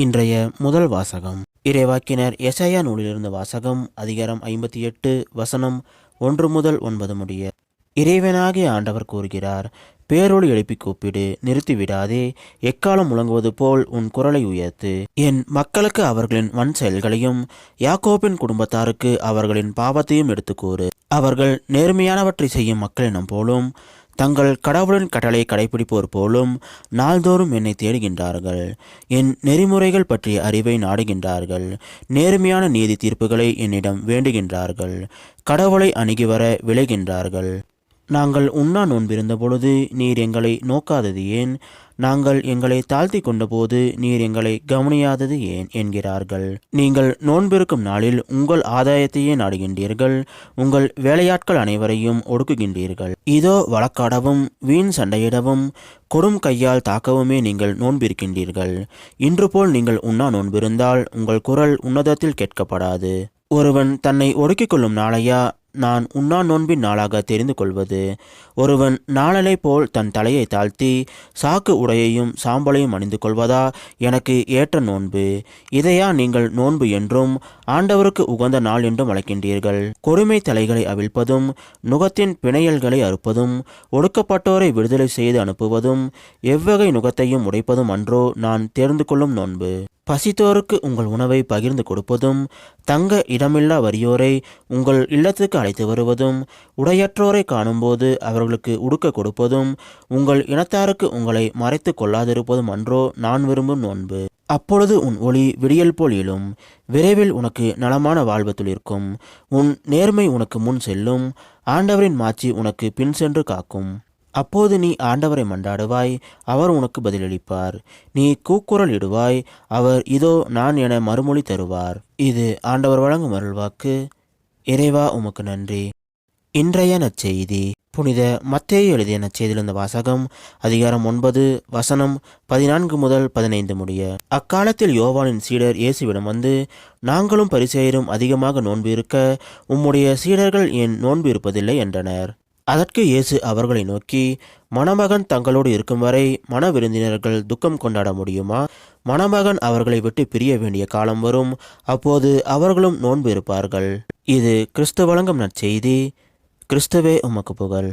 இன்றைய முதல் வாசகம் இறைவாக்கினர் எசாயா நூலிலிருந்து வாசகம். அதிகாரம் 58 வசனம் 1 முதல் 9 முடிய. இறைவனாகிய ஆண்டவர் கூறுகிறார், பேரொளி எழுப்பி கூப்பிடு, நிறுத்திவிடாதே. எக்காலம் முழங்குவது போல் உன் குரலை உயர்த்து. என் மக்களுக்கு அவர்களின் வன் செயல்களையும் யாக்கோபின் குடும்பத்தாருக்கு அவர்களின் பாவத்தையும் எடுத்துக்கூறு. அவர்கள் நேர்மையானவற்றை செய்யும் மக்களினம் போலும் தங்கள் கடவுளின் கட்டளை கடைபிடிப்போர் போலும் நாள்தோறும் என்னை தேடுகின்றார்கள். என் நெறிமுறைகள் பற்றிய அறிவை நாடுகின்றார்கள். நேர்மையான நீதி தீர்ப்புகளை என்னிடம் வேண்டுகின்றார்கள். கடவுளை அணுகி வர விளைகின்றார்கள். நாங்கள் உண்ணா நோன்பிருந்த பொழுது நீர் எங்களை நோக்காதது ஏன்? நாங்கள் எங்களை தாழ்த்தி கொண்டபோது நீர் எங்களை கவனியாதது ஏன் என்கிறார்கள். நீங்கள் நோன்பிருக்கும் நாளில் உங்கள் ஆதாயத்தையே நாடுகின்றீர்கள். உங்கள் வேலையாட்கள் அனைவரையும் ஒடுக்குகின்றீர்கள். இதோ வழக்காடவும் வீண் சண்டையிடவும் கொடும் கையால் தாக்கவுமே நீங்கள் நோன்பிருக்கின்றீர்கள். இன்று போல் நீங்கள் உண்ணா நோன்பிருந்தால் உங்கள் குரல் உன்னதத்தில் கேட்கப்படாது. ஒருவன் தன்னை ஒடுக்கிக் கொள்ளும் நாளையா நான் உண்ணா நோன்பின் நாளாக தெரிந்து கொள்வது? ஒருவன் நாளலை போல் தன் தலையை தாழ்த்தி சாக்கு உடையையும் சாம்பலையும் அணிந்து கொள்வதா எனக்கு ஏற்ற நோன்பு? இதையா நீங்கள் நோன்பு என்றும் ஆண்டவருக்கு உகந்த நாள் என்றும் அழைக்கின்றீர்கள்? கொடுமை தலைகளை அவிழ்ப்பதும் நுகத்தின் பிணையல்களை அறுப்பதும் ஒடுக்கப்பட்டோரை விடுதலை செய்து அனுப்புவதும் எவ்வகை நுகத்தையும் உடைப்பதும் அன்றோ நான் தேர்ந்து கொள்ளும் நோன்பு? பசித்தோருக்கு உங்கள் உணவை பகிர்ந்து கொடுப்பதும் தங்க இடமில்லா வறியோரை உங்கள் இல்லத்துக்கு அழைத்து வருவதும் உடையற்றோரை காணும்போது அவர்களுக்கு உடுக்க கொடுப்பதும் உங்கள் இனத்தாருக்கு உங்களை மறைத்து கொள்ளாதிருப்பதும் அன்றோ நான் விரும்பும் நோன்பு? அப்பொழுது உன் ஒளி விடியல் போல் எழும். விரைவில் உனக்கு நலமான வாழ்வு துளிர்க்கும். உன் நேர்மை உனக்கு முன் செல்லும். ஆண்டவரின் மாட்சி உனக்கு பின் சென்று காக்கும். அப்போது நீ ஆண்டவரை மன்றாடுவாய், அவர் உனக்கு பதிலளிப்பார். நீ கூக்குரல் இடுவாய், அவர் இதோ நான் என மறுமொழி தருவார். இது ஆண்டவர் வழங்கும் அருள்வாக்கு. இறைவா உமக்கு நன்றி. இன்றைய நற்செய்தி புனித மத்தேயு எழுதிய நற்செய்தியிலிருந்த வாசகம். அதிகாரம் 9 வசனம் 14 முதல் 15 முடிய. அக்காலத்தில் யோவானின் சீடர் இயேசுவிடம் வந்து, நாங்களும் பரிசேயரும் அதிகமாக நோன்பு இருக்க உம்முடைய சீடர்கள் ஏன் நோன்பு இருப்பதில்லை என்றனர். அதற்கு இயேசு அவர்களை நோக்கி, மணமகன் தங்களோடு இருக்கும் வரை மன விருந்தினர்கள் துக்கம் கொண்டாட முடியுமா? மணமகன் அவர்களை விட்டு பிரிய வேண்டிய காலம் வரும். அப்போது அவர்களும் நோன்பு இருப்பார்கள். இது கிறிஸ்து வழங்கும் நற்செய்தி. கிறிஸ்துவே உமக்கு புகழ்.